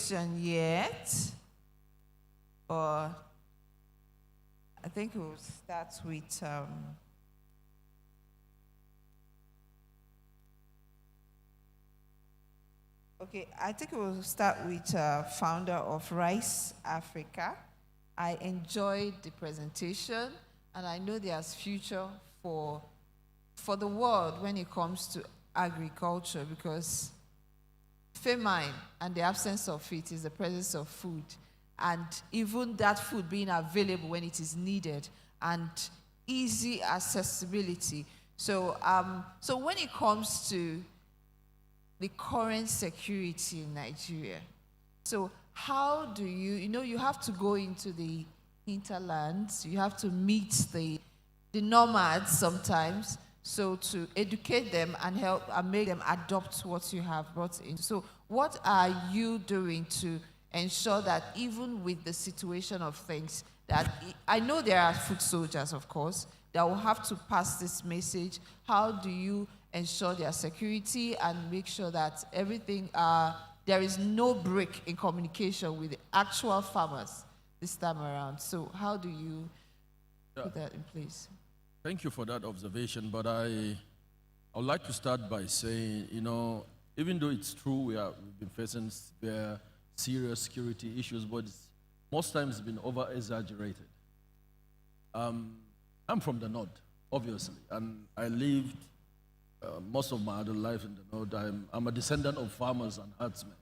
question yet, or I think we'll start with okay, I think we'll start with founder of Rice Africa. I enjoyed the presentation, and I know there's future for the world when it comes to agriculture, because famine and the absence of it is the presence of food, and even that food being available when it is needed, and easy accessibility. So, so when it comes to the current security in Nigeria, so how do you have to go into the hinterlands, you have to meet the nomads sometimes, so to educate them and help and make them adopt what you have brought in. So what are you doing to ensure that even with the situation of things, that I know there are foot soldiers, of course, that will have to pass this message. How do you ensure their security and make sure that everything, there is no break in communication with the actual farmers this time around? So how do you put that in place? Thank you for that observation, but I would like to start by saying, even though it's true we've been facing serious security issues, but most times it's been over-exaggerated. I'm from the north, obviously, and I lived most of my adult life in the north. I'm a descendant of farmers and herdsmen.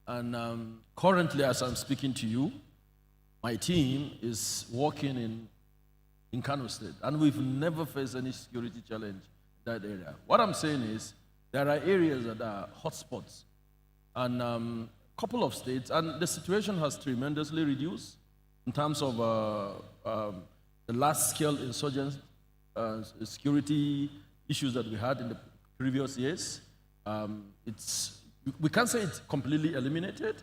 And currently, as I'm speaking to you, my team is working in Kano State, and we've never faced any security challenge in that area. What I'm saying is, there are areas that are hotspots, and a couple of states, and the situation has tremendously reduced in terms of the large-scale insurgent security issues that we had in the previous years. We can't say it's completely eliminated,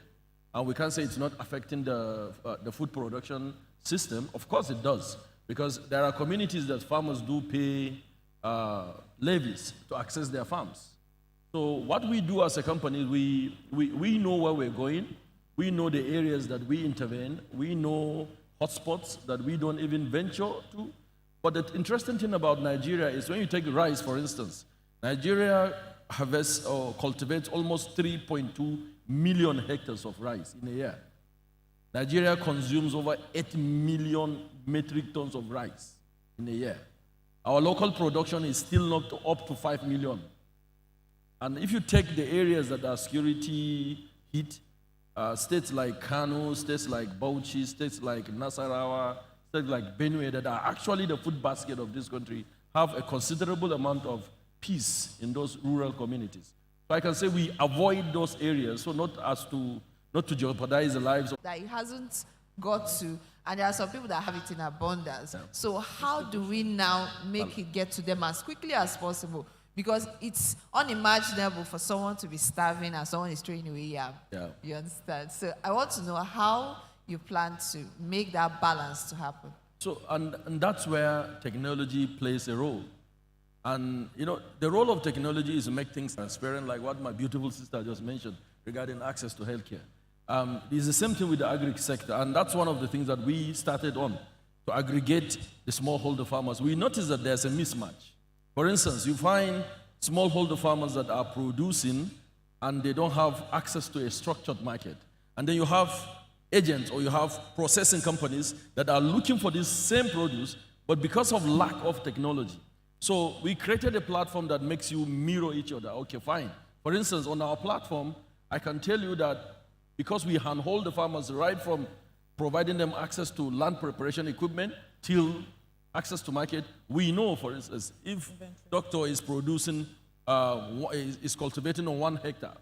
and we can't say it's not affecting the food production system. Of course it does, because there are communities that farmers do pay levies to access their farms. So what we do as a company, we know where we're going, we know the areas that we intervene, we know hotspots that we don't even venture to. But the interesting thing about Nigeria is when you take rice, for instance, Nigeria harvests or cultivates almost 3.2 million hectares of rice in a year. Nigeria consumes over 8 million metric tons of rice in a year. Our local production is still not up to 5 million. And if you take the areas that are security hit, states like Kano, states like Bauchi, states like Nasarawa, states like Benue, that are actually the food basket of this country, have a considerable amount of peace in those rural communities. So I can say we avoid those areas, so not to jeopardize the lives of... That it hasn't got to, and there are some people that have it in abundance. Yeah. So how do we now make it get to them as quickly as possible? Because it's unimaginable for someone to be starving and someone is throwing away yam. Yeah. You understand? So I want to know how you plan to make that balance to happen. So, and that's where technology plays a role. And, the role of technology is to make things transparent, like what my beautiful sister just mentioned regarding access to healthcare. It's the same thing with the agri sector, and that's one of the things that we started on, to aggregate the smallholder farmers. We noticed that there's a mismatch. For instance, you find smallholder farmers that are producing and they don't have access to a structured market. And then you have agents or you have processing companies that are looking for this same produce, but because of lack of technology. So we created a platform that makes you mirror each other. Okay, fine. For instance, on our platform, I can tell you that because we handhold the farmers right from providing them access to land preparation equipment till access to market, we know, for instance, if doctor is producing, is cultivating on 1 hectare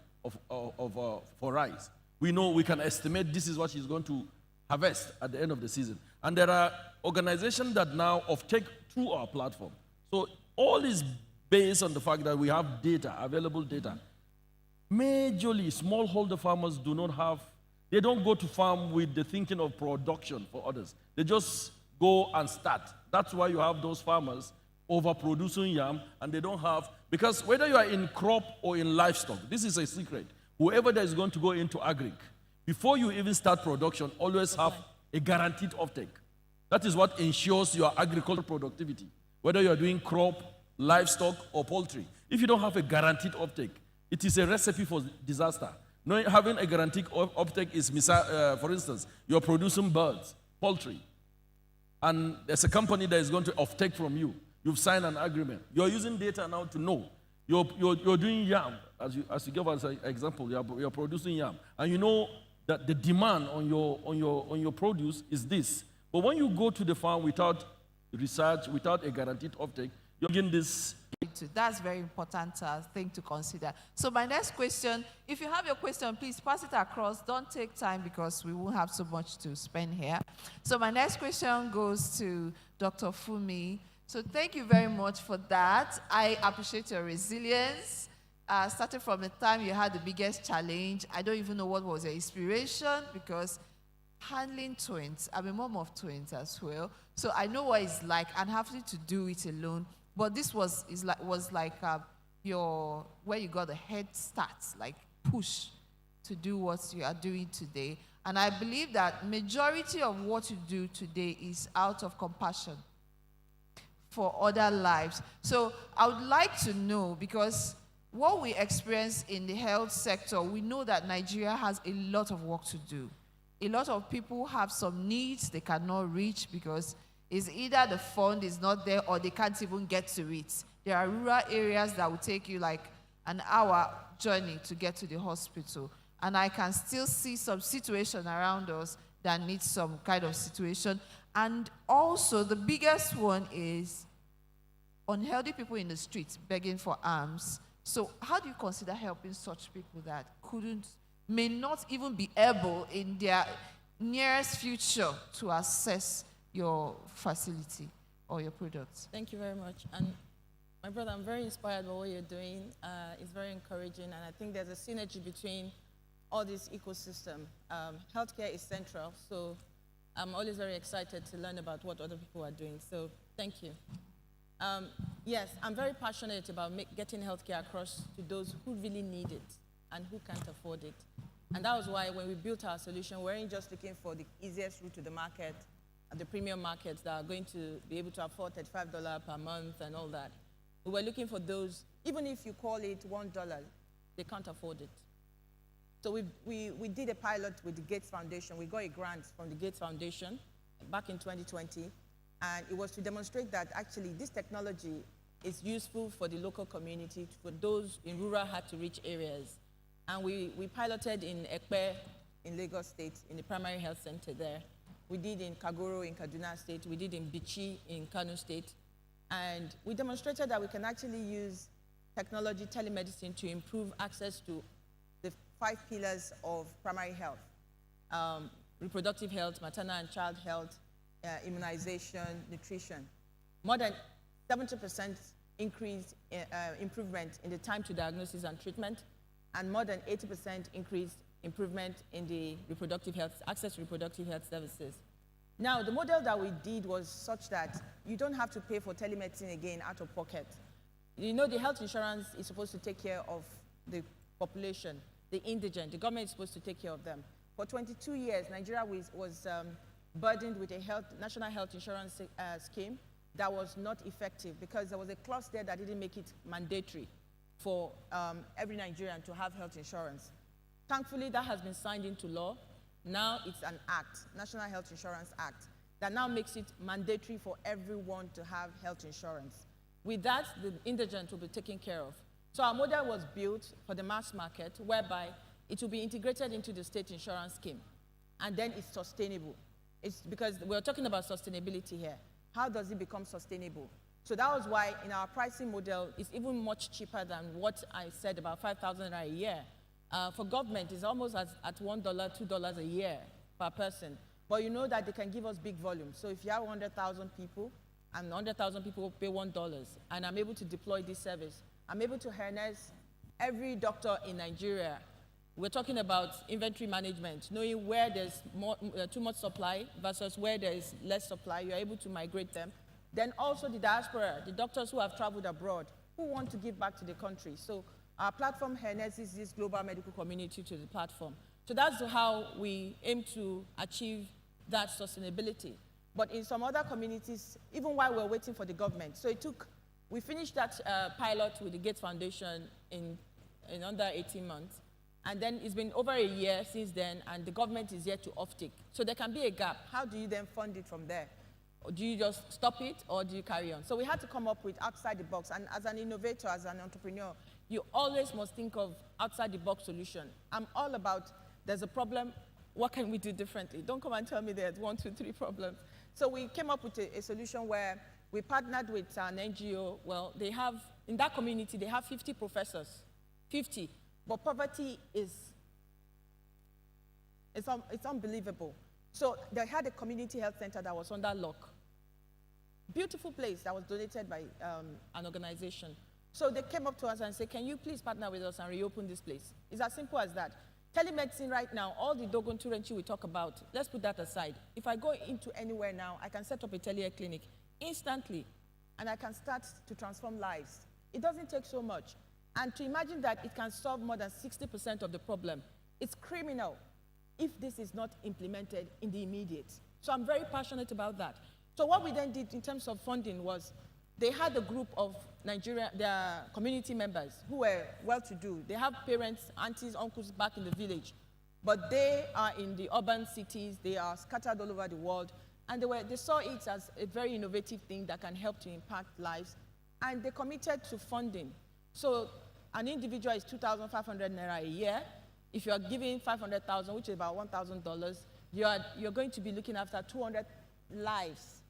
for rice, we know we can estimate this is what she's going to harvest at the end of the season. And there are organizations that now take through our platform. So all is based on the fact that we have data, available data. Majorly, smallholder farmers they don't go to farm with the thinking of production for others. They just go and start. That's why you have those farmers overproducing yam, and they don't have, because whether you are in crop or in livestock, this is a secret. Whoever that is going to go into agric, before you even start production, always have a guaranteed offtake. That is what ensures your agricultural productivity, whether you are doing crop, livestock, or poultry. If you don't have a guaranteed offtake, it is a recipe for disaster. Having a guaranteed offtake is, for instance, you're producing birds, poultry, and there's a company that is going to offtake from you. You've signed an agreement. You're using data now to know. You're doing yam, as you give us an example, you're producing yam, and you know that the demand on your produce is this. But when you go to the farm without research, without a guaranteed offtake, you're getting this. That's very important thing to consider. So my next question, if you have your question, please pass it across. Don't take time because we won't have so much to spend here. So my next question goes to Dr. Funmi. So thank you very much for that. I appreciate your resilience. Starting from the time you had the biggest challenge, I don't even know what was your inspiration because handling twins, I'm a mom of twins as well, so I know what it's like and having to do it alone. But this was like where you got a head start, like push to do what you are doing today. And I believe that majority of what you do today is out of compassion for other lives. So I would like to know, because what we experience in the health sector, we know that Nigeria has a lot of work to do. A lot of people have some needs they cannot reach because it's either the fund is not there or they can't even get to it. There are rural areas that will take you like an hour journey to get to the hospital. And I can still see some situation around us that needs some kind of situation. And also the biggest one is unhealthy people in the streets begging for alms. So how do you consider helping such people that may not even be able in their nearest future to access your facility or your products? Thank you very much. And my brother, I'm very inspired by what you're doing. It's very encouraging, and I think there's a synergy between all this ecosystem. Healthcare is central, so I'm always very excited to learn about what other people are doing. So thank you. Yes, I'm very passionate about getting healthcare across to those who really need it and who can't afford it. And that was why when we built our solution, we weren't just looking for the easiest route to the market, the premium markets that are going to be able to afford $35 per month and all that. We were looking for those, even if you call it $1, they can't afford it. So we did a pilot with the Gates Foundation. We got a grant from the Gates Foundation back in 2020. And it was to demonstrate that actually this technology is useful for the local community, for those in rural, hard-to-reach areas. And we piloted in Ekpe in Lagos State, in the primary health center there. We did in Kagoro in Kaduna State. We did in Bichi in Kano State. And we demonstrated that we can actually use technology, telemedicine, to improve access to the 5 pillars of primary health: reproductive health, maternal and child health, immunization, nutrition. More than 70% improvement in the time to diagnosis and treatment, and more than 80% improvement in the reproductive health, access to reproductive health services. Now, the model that we did was such that you don't have to pay for telemedicine again out of pocket. You know, the health insurance is supposed to take care of the population, the indigent. The government is supposed to take care of them. For 22 years, Nigeria was burdened with a national health insurance scheme that was not effective because there was a clause there that didn't make it mandatory for every Nigerian to have health insurance. Thankfully, that has been signed into law. Now it's an act, National Health Insurance Act, that now makes it mandatory for everyone to have health insurance. With that, the indigent will be taken care of. So our model was built for the mass market, whereby it will be integrated into the state insurance scheme. And then it's sustainable. It's because we're talking about sustainability here. How does it become sustainable? So that was why in our pricing model, it's even much cheaper than what I said, about 5,000 a year. For government, it's almost at $1, $2 a year per person. But you know that they can give us big volume. So if you have 100,000 people, and 100,000 people pay $1, and I'm able to deploy this service, I'm able to harness every doctor in Nigeria. We're talking about inventory management, knowing where there's too much supply versus where there is less supply. You're able to migrate them. Then also the diaspora, the doctors who have traveled abroad, who want to give back to the country. So our platform harnesses this global medical community to the platform. So that's how we aim to achieve that sustainability. But in some other communities, even while we're waiting for the government, so we finished that pilot with the Gates Foundation in under 18 months. And then it's been over a year since then, and the government is yet to offtake. So there can be a gap. How do you then fund it from there? Or do you just stop it, or do you carry on? So we had to come up with outside the box. And as an innovator, as an entrepreneur, you always must think of outside the box solution. I'm all about, there's a problem, what can we do differently? Don't come and tell me there's 1, 2, 3 problems. So we came up with a solution where we partnered with an NGO. Well, they have, in that community, they have 50 professors, 50. But poverty it's unbelievable. So they had a community health center that was under lock. Beautiful place that was donated by an organization. So they came up to us and said, can you please partner with us and reopen this place? It's as simple as that. Telemedicine right now, all the Dogon Turenchi we talk about, let's put that aside. If I go into anywhere now, I can set up a clinic instantly, and I can start to transform lives. It doesn't take so much. And to imagine that it can solve more than 60% of the problem, it's criminal if this is not implemented in the immediate. So I'm very passionate about that. So what we then did in terms of funding was, they had a group of their community members who were well-to-do. They have parents, aunties, uncles back in the village, but they are in the urban cities. They are scattered all over the world, and they saw it as a very innovative thing that can help to impact lives, and they committed to funding. So an individual is 2,500 naira a year. If you are giving 500,000, which is about $1,000, you're going to be looking after 200 lives.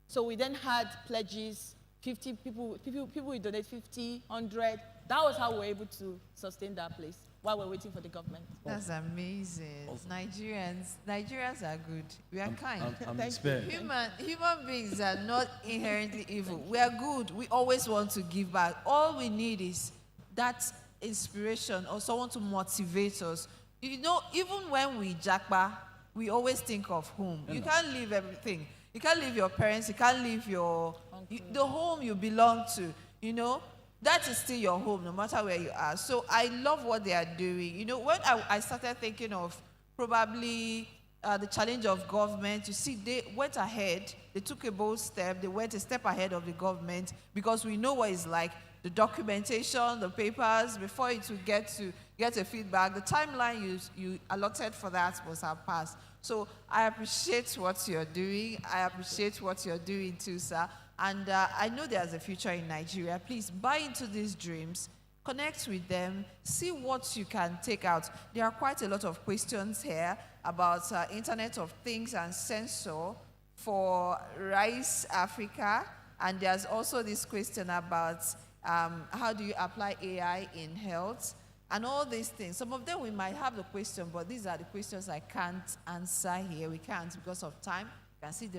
So we then had pledges, 50 people will donate 50, 100. That was how we were able to sustain that place while we're waiting for the government. That's amazing. Awesome. Nigerians are good. We are kind. Thank you. Human beings are not inherently evil. We are good. We always want to give back. All we need is that inspiration or someone to motivate us. You know, even when we jackpot, we always think of home. You can't leave everything. You can't leave your parents. You can't leave the home you belong to. You know, that is still your home, no matter where you are. So I love what they are doing. You know, when I started thinking of probably the challenge of government, you see, they went ahead. They took a bold step. They went a step ahead of the government because we know what it's like. The documentation, the papers, before it would get a feedback, the timeline you allotted for that must have passed. So I appreciate what you're doing. I appreciate what you're doing too, sir. And I know there's a future in Nigeria. Please buy into these dreams, connect with them, see what you can take out. There are quite a lot of questions here about Internet of Things and sensor for Rice Africa. And there's also this question about how do you apply AI in health? And all these things. Some of them we might have the question, but these are the questions I can't answer here. We can't because of time. You can see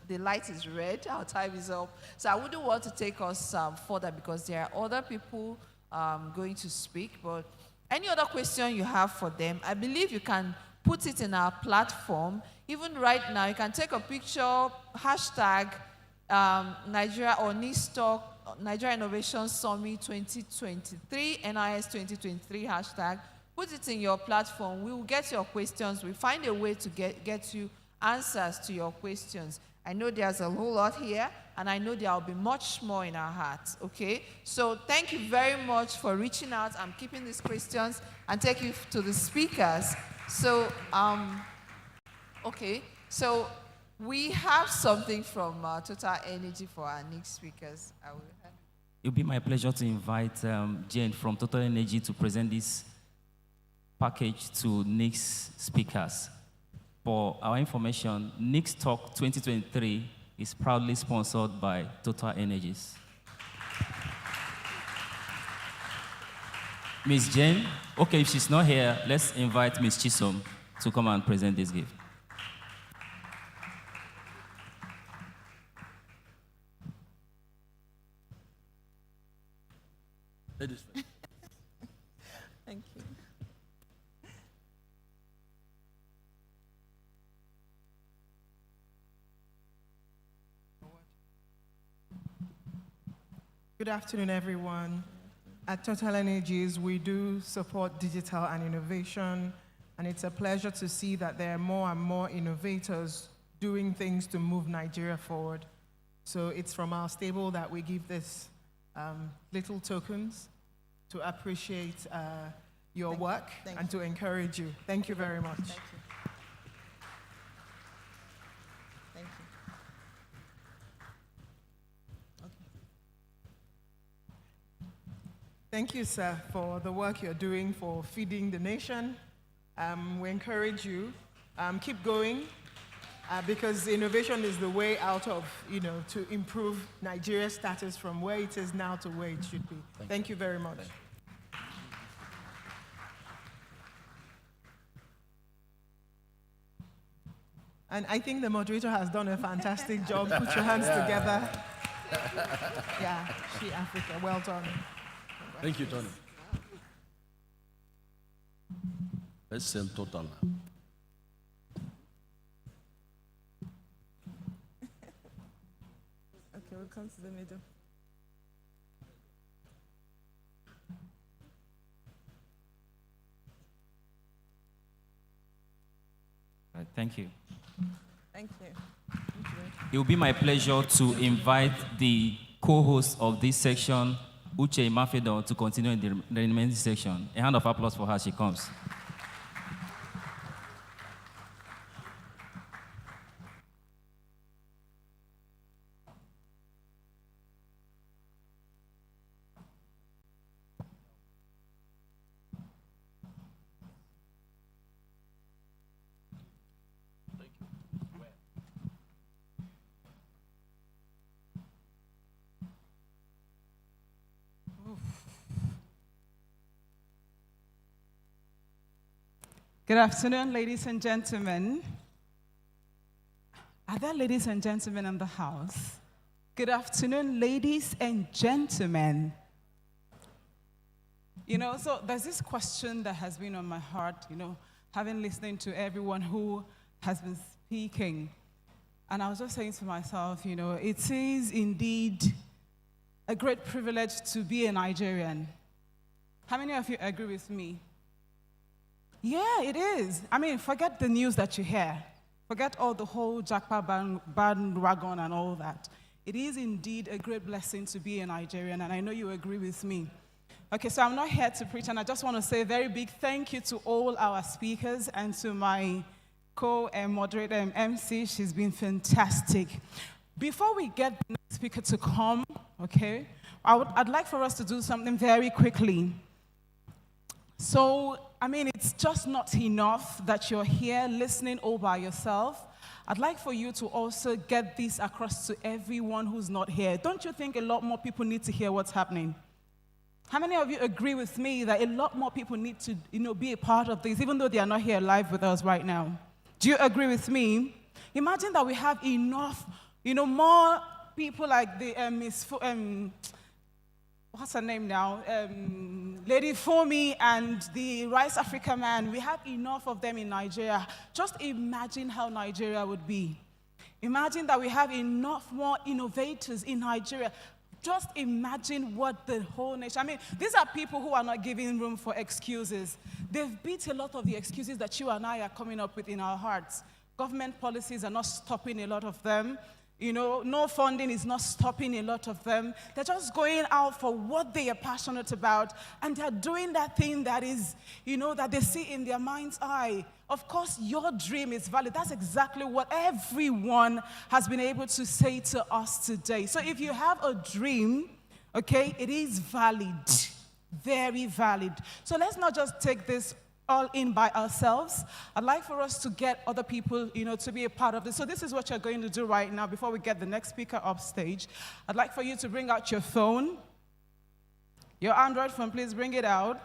the light is red. Our time is up. So I wouldn't want to take us further because there are other people going to speak. But any other question you have for them, I believe you can put it in our platform. Even right now, you can take a picture, hashtag Nigeria or NISTOC, Nigeria Innovation Summit 2023, NIS 2023 hashtag. Put it in your platform. We will get your questions. We find a way to get you answers to your questions. I know there's a whole lot here, and I know there will be much more in our hearts, okay? So thank you very much for reaching out. I'm keeping these questions and take you to the speakers. So, okay, so we have something from Total Energy for our next speakers. It will be my pleasure to invite Jane from Total Energy to present this package to next speakers. For our information, Next Talk 2023 is proudly sponsored by Total Energies. Ms. Jane, okay, if she's not here, let's invite Ms. Chisom to come and present this gift. Ladies first. Thank you. Good afternoon, everyone. At Total Energies, we do support digital and innovation. And it's a pleasure to see that there are more and more innovators doing things to move Nigeria forward. So it's from our stable that we give this little tokens to appreciate your work and to encourage you. Thank you very much. Thank you. Thank you. Okay. Thank you, sir, for the work you're doing for feeding the nation. We encourage you. Keep going, because innovation is the way out of, to improve Nigeria's status from where it is now to where it should be. Thank you very much. And I think the moderator has done a fantastic job. Put your hands together. Yeah, She Africa, well done. Thank you, Tony. Let's sell total now. Okay, we'll come to the middle. Right, thank you. Thank you. It will be my pleasure to invite the co-host of this section, Uche Imafedo, to continue in the remaining section. A hand of applause for her as she comes. Good afternoon, ladies and gentlemen. Are there ladies and gentlemen in the house? Good afternoon, ladies and gentlemen. So there's this question that has been on my heart, having listened to everyone who has been speaking. And I was just saying to myself, it is indeed a great privilege to be a Nigerian. How many of you agree with me? Yeah, it is. Forget the news that you hear. Forget all the whole Jackpot bandwagon and all that. It is indeed a great blessing to be a Nigerian, and I know you agree with me. Okay, so I'm not here to preach, and I just want to say a very big thank you to all our speakers and to my co-moderator, MC. She's been fantastic. Before we get the next speaker to come, okay, I'd like for us to do something very quickly. So, it's just not enough that you're here listening all by yourself. I'd like for you to also get this across to everyone who's not here. Don't you think a lot more people need to hear what's happening? How many of you agree with me that a lot more people need to, be a part of this, even though they are not here live with us right now? Do you agree with me? Imagine that we have enough, more people like the what's her name now? Lady Fomi and the Rice Africa man. We have enough of them in Nigeria. Just imagine how Nigeria would be. Imagine that we have enough more innovators in Nigeria. Just imagine what the whole nation, these are people who are not giving room for excuses. They've beat a lot of the excuses that you and I are coming up with in our hearts. Government policies are not stopping a lot of them. No funding is not stopping a lot of them. They're just going out for what they are passionate about, and they're doing that thing that is, that they see in their mind's eye. Of course, your dream is valid. That's exactly what everyone has been able to say to us today. So if you have a dream, okay, it is valid, very valid. So let's not just take this all in by ourselves. I'd like for us to get other people, to be a part of this. So this is what you're going to do right now before we get the next speaker up stage. I'd like for you to bring out your phone. Your Android phone, please bring it out.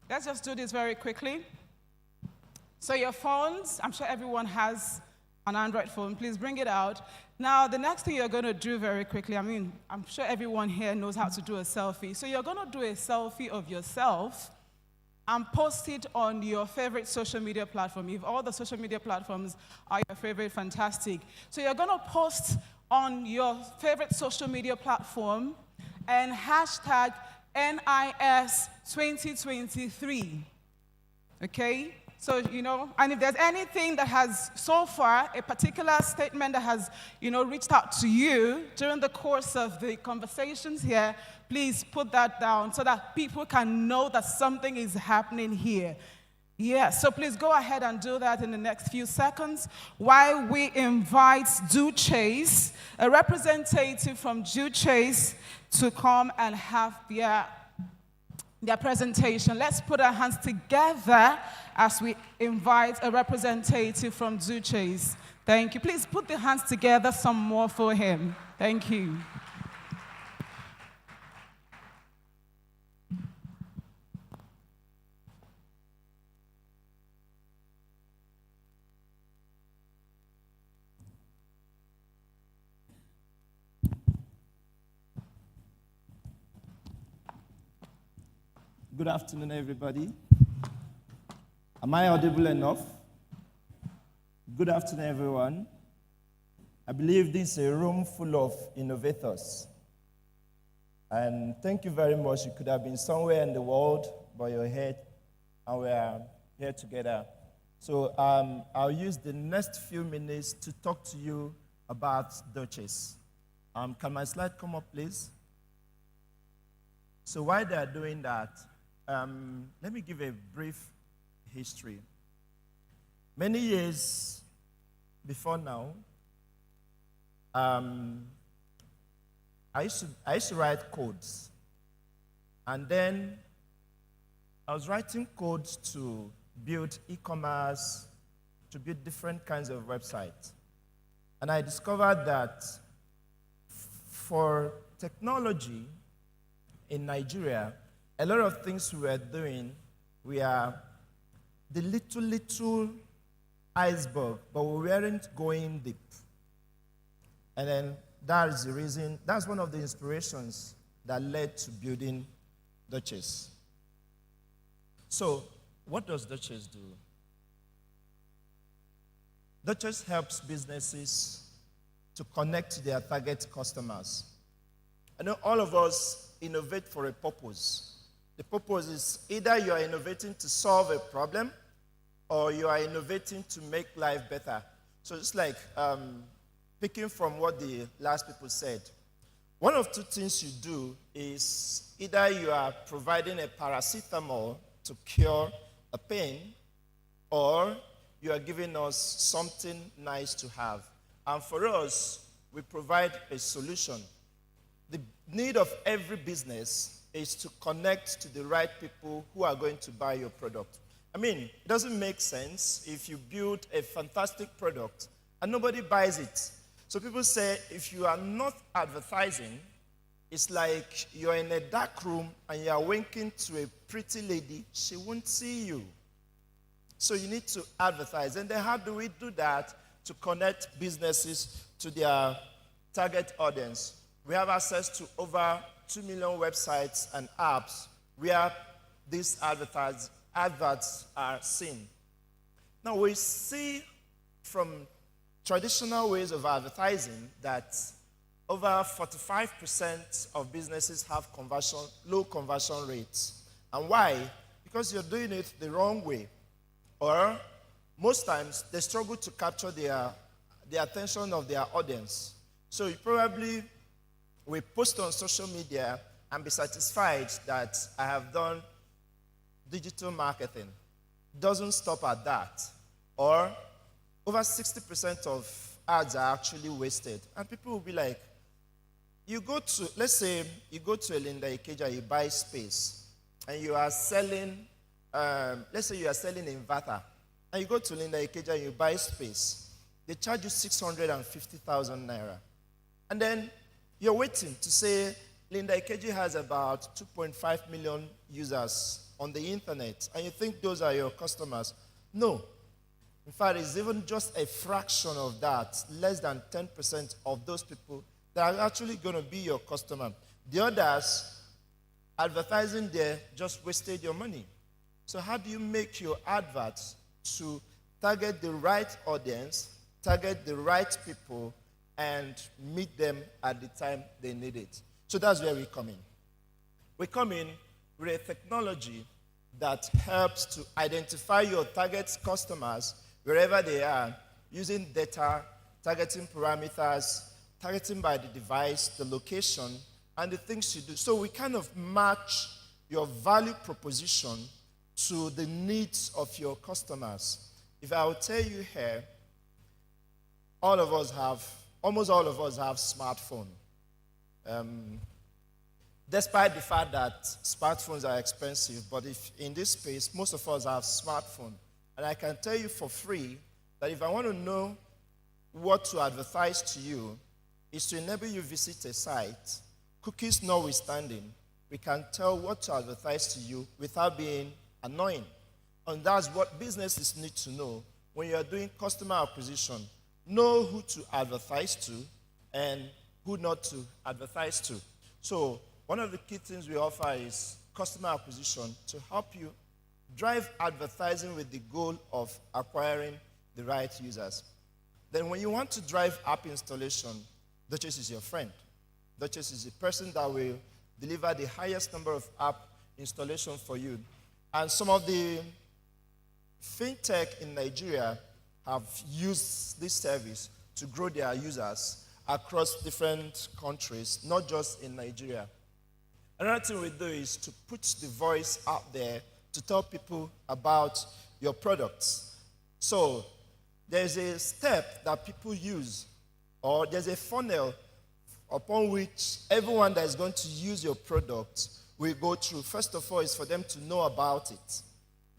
Let's just do this very quickly. So your phones, I'm sure everyone has an Android phone. Please bring it out. Now, the next thing you're going to do very quickly, I'm sure everyone here knows how to do a selfie. So you're going to do a selfie of yourself and post it on your favorite social media platform. If all the social media platforms are your favorite, fantastic. So you're going to post on your favorite social media platform and hashtag NIS 2023. Okay? So, and if there's anything that has so far, a particular statement that has, reached out to you during the course of the conversations here, please put that down so that people can know that something is happening here. Yes, so please go ahead and do that in the next few seconds while we invite Do Chase, a representative from Do Chase, to come and have their presentation. Let's put our hands together as we invite a representative from Do Chase. Thank you. Please put the hands together some more for him. Thank you. Good afternoon, everybody. Am I audible enough? Good afternoon, everyone. I believe this is a room full of innovators. And thank you very much. You could have been somewhere in the world, but you're here, and we are here together. So I'll use the next few minutes to talk to you about Do Chase. Can my slide come up, please? So while they're doing that, let me give a brief history. Many years before now, I used to write codes. And then I was writing codes to build e-commerce, to build different kinds of websites. And I discovered that for technology in Nigeria, a lot of things we were doing, we are the little iceberg, but we weren't going deep. And then that is the reason, that's one of the inspirations that led to building Do Chase. So, what does Do Chase do? Do Chase helps businesses to connect to their target customers. I know all of us innovate for a purpose. The purpose is either you are innovating to solve a problem or you are innovating to make life better. So it's like picking from what the last people said. One of two things you do is either you are providing a paracetamol to cure a pain, or you are giving us something nice to have. And for us, we provide a solution. The need of every business is to connect to the right people who are going to buy your product. I mean, it doesn't make sense if you build a fantastic product and nobody buys it. So people say if you are not advertising, it's like you're in a dark room and you're winking to a pretty lady, she won't see you. So you need to advertise. And then how do we do that to connect businesses to their target audience? We have access to over 2 million websites and apps where these adverts are seen. Now we see from traditional ways of advertising that over 45% of businesses have low conversion rates. And why? Because you're doing it the wrong way. Or most times they struggle to capture the attention of their audience. So you probably will post on social media and be satisfied that I have done digital marketing. Doesn't stop at that. Or over 60% of ads are actually wasted. And people will be like, let's say you go to a Linda Ikeja, you buy space, and you are selling, let's say you are selling inverter, and you go to Linda Ikeja and you buy space. They charge you 650,000 naira. And then you're waiting to say Linda Ikeji has about 2.5 million users on the internet, and you think those are your customers. No. In fact, it's even just a fraction of that, less than 10% of those people that are actually going to be your customer. The others, advertising there, just wasted your money. So how do you make your adverts to target the right audience, target the right people, and meet them at the time they need it? So that's where we come in. We come in with a technology that helps to identify your target customers wherever they are, using data, targeting parameters, targeting by the device, the location, and the things you do. So we kind of match your value proposition to the needs of your customers. If I would tell you here, almost all of us have smartphone. Despite the fact that smartphones are expensive, but if in this space, most of us have smartphone. And I can tell you for free that if I want to know what to advertise to you, is to enable you visit a site, cookies notwithstanding, we can tell what to advertise to you without being annoying. And that's what businesses need to know when you're doing customer acquisition. Know who to advertise to and who not to advertise to. So one of the key things we offer is customer acquisition to help you drive advertising with the goal of acquiring the right users. Then when you want to drive app installation, Duchess is your friend. Duchess is the person that will deliver the highest number of app installation for you. And some of the fintech in Nigeria have used this service to grow their users across different countries, not just in Nigeria. Another thing we do is to put the voice out there to tell people about your products. So there's a step that people use, or there's a funnel upon which everyone that is going to use your product will go through. First of all, is for them to know about it.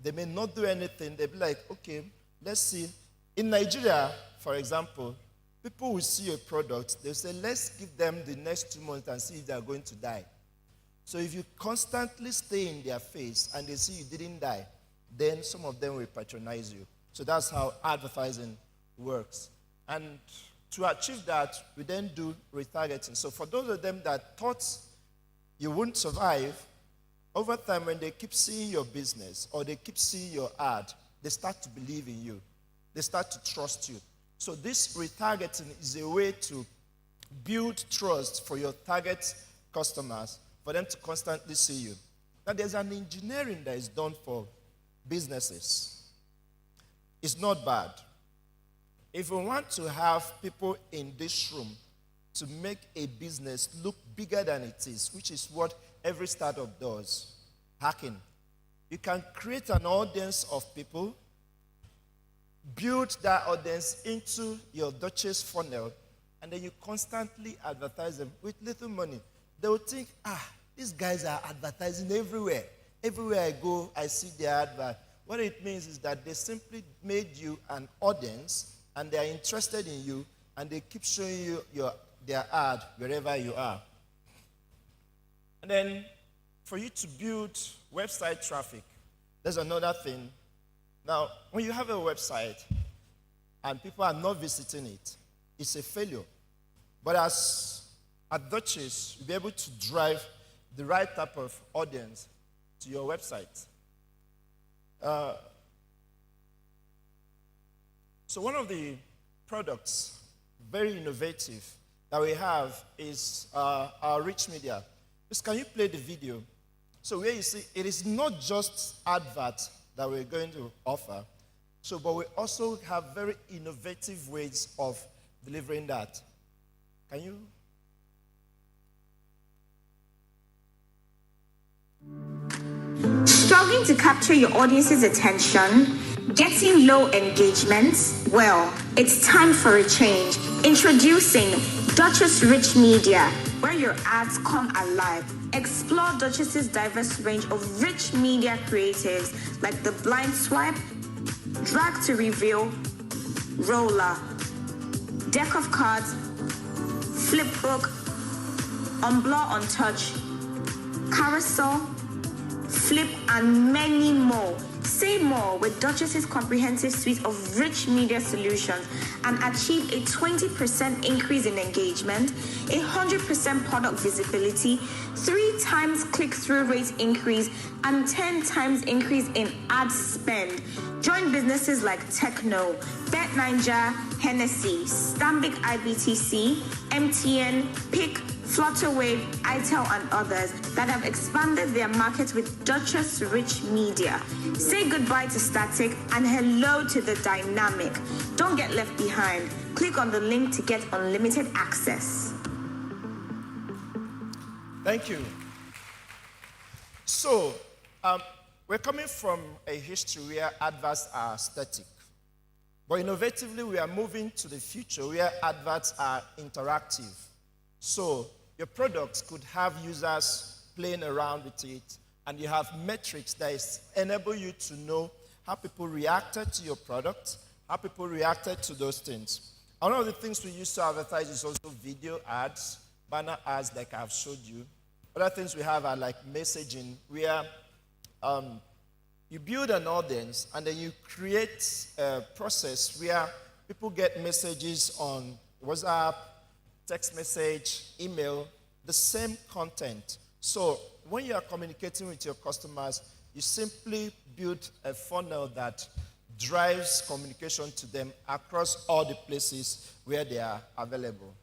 They may not do anything. They'll be like, okay, let's see. In Nigeria, for example, people will see a product. They'll say, let's give them the next 2 months and see if they're going to die. So if you constantly stay in their face and they see you didn't die, then some of them will patronize you. So that's how advertising works. And to achieve that, we then do retargeting. So for those of them that thought you wouldn't survive, over time when they keep seeing your business or they keep seeing your ad, they start to believe in you. They start to trust you. So this retargeting is a way to build trust for your target customers, for them to constantly see you. Now there's an engineering that is done for businesses. It's not bad. If we want to have people in this room to make a business look bigger than it is, which is what every startup does, hacking, you can create an audience of people, build that audience into your Duchess funnel, and then you constantly advertise them with little money. They will think, these guys are advertising everywhere. Everywhere I go, I see their advert. What it means is that they simply made you an audience, and they are interested in you, and they keep showing you their ad wherever you are. And then, for you to build website traffic, there's another thing. Now, when you have a website, and people are not visiting it, it's a failure. But at Duchess, you'll be able to drive the right type of audience to your website. So one of the products, very innovative, that we have is our Rich Media. Just can you play the video? So where you see, it is not just advert that we're going to offer, but we also have very innovative ways of delivering that. Can you? Struggling to capture your audience's attention? Getting low engagements? Well, it's time for a change. Introducing Duchess Rich Media, where your ads come alive. Explore Duchess's diverse range of rich media creatives like the blind swipe, drag to reveal, roller, deck of cards, flip book, on blur on touch, carousel, flip, and many more. Say more with Duchess's comprehensive suite of rich media solutions and achieve a 20% increase in engagement, 100% product visibility, 3 times click-through rate increase, and 10 times increase in ad spend. Join businesses like Techno, BetNinja, Hennessy, Stanbic IBTC, MTN, PIC, Flutterwave, ITEL, and others that have expanded their market with Duchess Rich Media. Say goodbye to static and hello to the dynamic. Don't get left behind. Click on the link to get unlimited access. Thank you. So, we're coming from a history where adverts are static. But innovatively, we are moving to the future where adverts are interactive. So, your products could have users playing around with it, and you have metrics that enable you to know how people reacted to your product, how people reacted to those things. And one of the things we use to advertise is also video ads, banner ads like I've showed you. Other things we have are like messaging, where you build an audience and then you create a process where people get messages on WhatsApp, text message, email, the same content. So when you are communicating with your customers, you simply build a funnel that drives communication to them across all the places where they are available.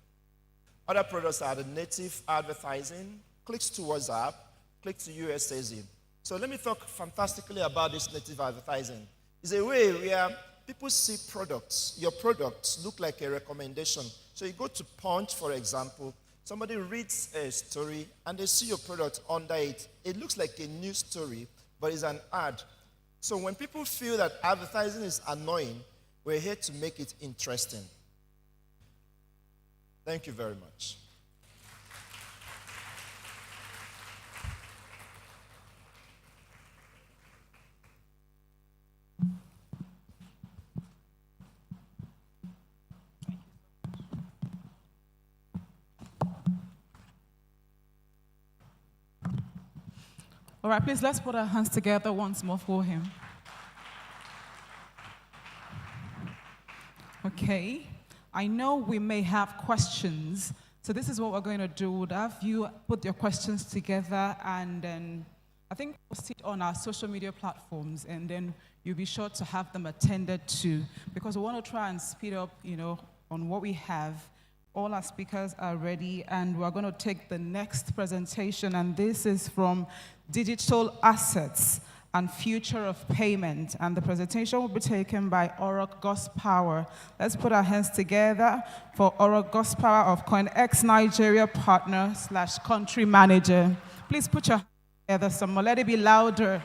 Other products are the native advertising, clicks to WhatsApp, clicks to USSD. So let me talk fantastically about this native advertising. It's a way where people see products. Your products look like a recommendation. So you go to Punch, for example, somebody reads a story and they see your product under it. It looks like a news story, but it's an ad. So when people feel that advertising is annoying, we're here to make it interesting. Thank you very much. All right, please, let's put our hands together once more for him. Okay, I know we may have questions, so this is what we're going to do. We'll have you put your questions together and then I think post it on our social media platforms, and then you'll be sure to have them attended to, because we want to try and speed up, on what we have. All our speakers are ready, and we're going to take the next presentation, and this is from Digital Assets and Future of Payment, and the presentation will be taken by Orok Gospower. Let's put our hands together for Orok Gospower of CoinX Nigeria partner / country manager. Please put your hands together some more. Let it be louder.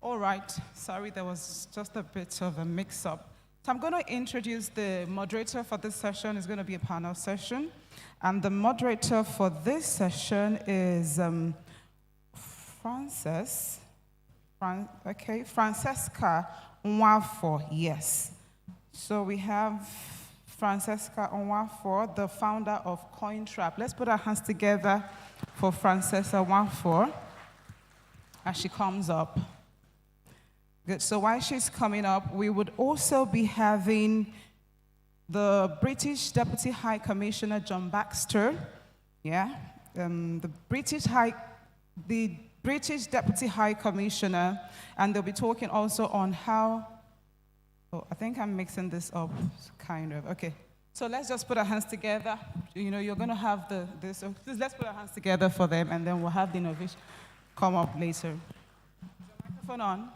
All right, sorry, there was just a bit of a mix-up. So I'm going to introduce the moderator for this session. It's going to be a panel session. And the moderator for this session is Francesca Nwafor, yes. So we have Francesca Nwafor, the founder of Cointrap. Let's put our hands together for Francesca Nwafor as she comes up. Good. So while she's coming up, we would also be having the British Deputy High Commissioner, John Baxter. Yeah, the British Deputy High Commissioner, and they'll be talking also on how, I think I'm mixing this up, kind of. Okay. So let's just put our hands together. You're going to have this. So let's put our hands together for them, and then we'll have the innovation come up later. Is the microphone on?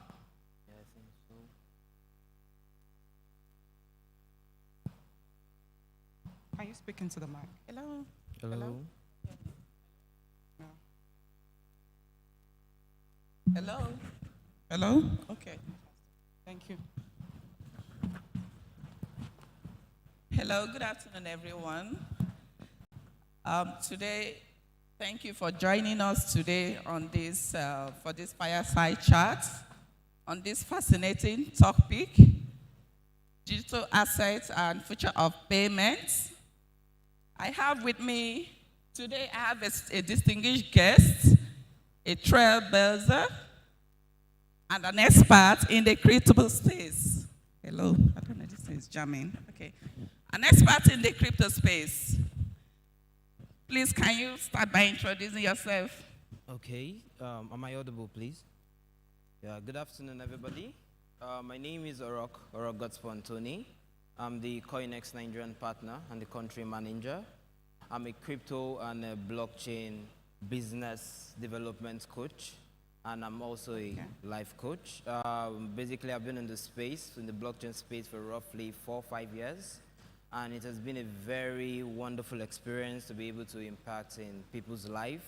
Can you speak into the mic? Hello? Hello? Hello? Hello? Hello? Okay. Thank you. Hello, good afternoon, everyone. Today, thank you for joining us today on this for this fireside chat on this fascinating topic: digital assets and future of payments. I have with me today. I have a distinguished guest, a trailblazer, and an expert in the crypto space. Hello, I don't know, this thing is jamming. Okay, an expert in the crypto space. Please, can you start by introducing yourself? Okay, am I audible, please? Yeah, good afternoon, everybody. My name is Orok Godspon. I'm the CoinEx Nigerian partner and the country manager. I'm a crypto and a blockchain business development coach, and I'm also a life coach. Basically, I've been in the space, in the blockchain space, for roughly 4 or 5 years. And it has been a very wonderful experience to be able to impact in people's life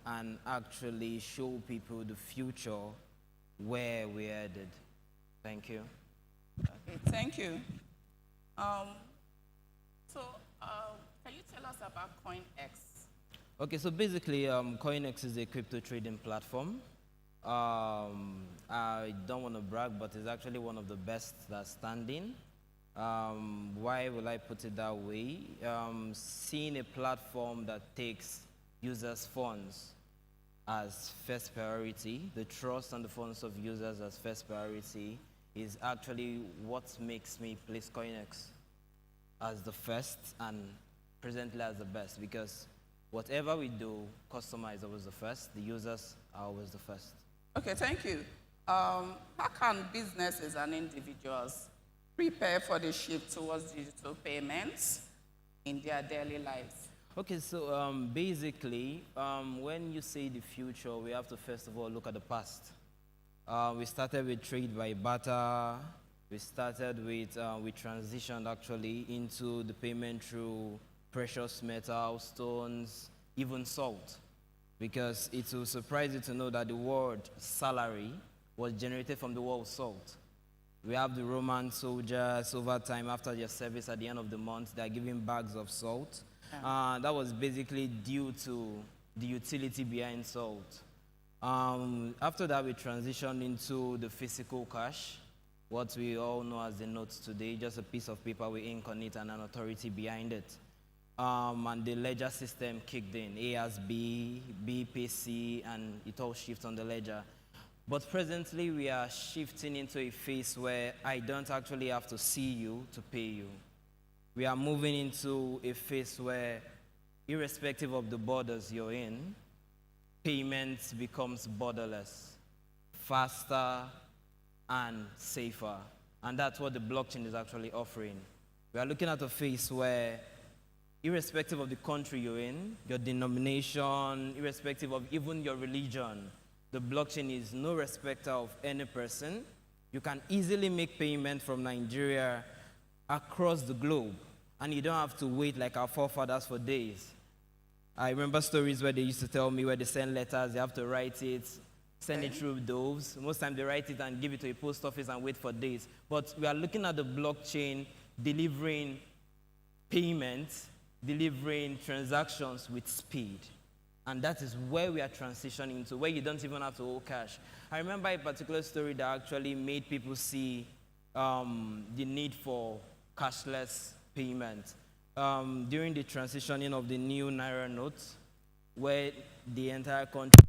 and actually show people the future where we're headed. Thank you. Okay, thank you. Can you tell us about CoinEx? Okay, so basically, CoinEx is a crypto trading platform. I don't want to brag, but it's actually one of the best that's standing. Why will I put it that way? Seeing a platform that takes users' funds as first priority, the trust and the funds of users as first priority, is actually what makes me place CoinEx as the first and presently as the best, because whatever we do, customer is always the first, the users are always the first. Okay, thank you. How can businesses and individuals prepare for the shift towards digital payments in their daily lives? Okay, so basically, when you say the future, we have to first of all look at the past. We started with trade by barter. We started with, we transitioned actually into the payment through precious metals, stones, even salt. Because it will surprise you to know that the word salary was generated from the word salt. We have the Roman soldiers over time after their service at the end of the month, they're giving bags of salt. That was basically due to the utility behind salt. After that, we transitioned into the physical cash, what we all know as the notes today, just a piece of paper with ink on it and an authority behind it. And the ledger system kicked in, A as B, B pay C, and it all shifts on the ledger. But presently, we are shifting into a phase where I don't actually have to see you to pay you. We are moving into a phase where, irrespective of the borders you're in, payments becomes borderless, faster, and safer. And that's what the blockchain is actually offering. We are looking at a phase where, irrespective of the country you're in, your denomination, irrespective of even your religion, the blockchain is no respecter of any person. You can easily make payment from Nigeria across the globe, and you don't have to wait like our forefathers for days. I remember stories where they used to tell me where they send letters, they have to write it, send it through doves. Most times they write it and give it to a post office and wait for days. But we are looking at the blockchain delivering payments, delivering transactions with speed. And that is where we are transitioning to, where you don't even have to hold cash. I remember a particular story that actually made people see the need for cashless payment. During the transitioning of the new Naira notes, where the entire country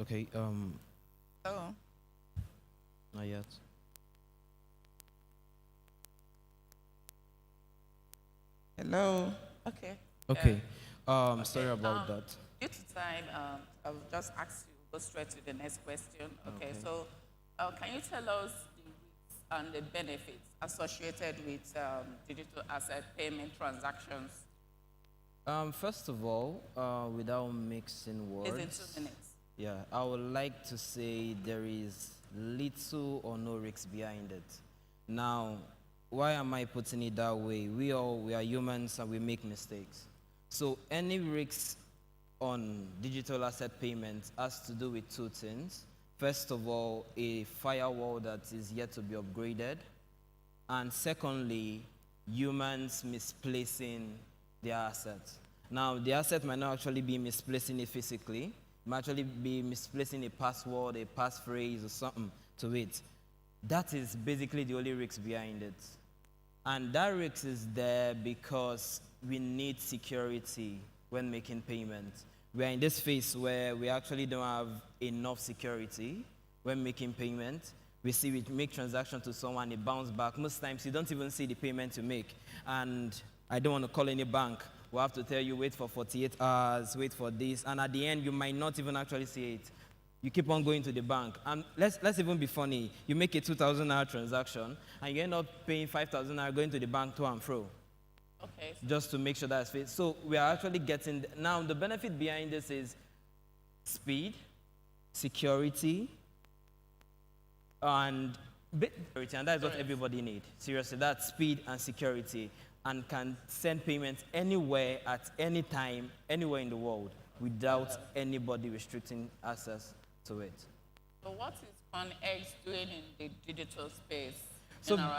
Okay, Oh, not yet. hello. Okay. Okay, sorry about that. Due to time, I will just ask you, go straight to the next question. Okay, Okay. so can you tell us the risks and the benefits associated with digital asset payment transactions? First of all, without mixing words, It's in 2 minutes. yeah, I would like to say there is little or no risk behind it. Now, why am I putting it that way? We are humans and we make mistakes. So any risks on digital asset payments has to do with 2 things. First of all, a firewall that is yet to be upgraded. And secondly, humans misplacing their assets. Now, the asset might not actually be misplacing it physically. It might actually be misplacing a password, a passphrase, or something to it. That is basically the only risk behind it. And that risk is there because we need security when making payments. We are in this phase where we actually don't have enough security when making payments. We make transaction to someone, it bounce back. Most times you don't even see the payment you make. And I don't want to call any bank. We'll have to tell you, wait for 48 hours, wait for this. And at the end, you might not even actually see it. You keep on going to the bank. And let's even be funny. You make a 2,000 naira transaction, and you end up paying 5,000 naira going to the bank to and fro. Okay. Just to make sure that's fit. So we are actually getting, now the benefit behind this is speed, security, and that is what everybody needs. Seriously, that's speed and security, and can send payments anywhere, at any time, anywhere in the world, without anybody restricting access to it. So what is ConX doing in the digital space? So in our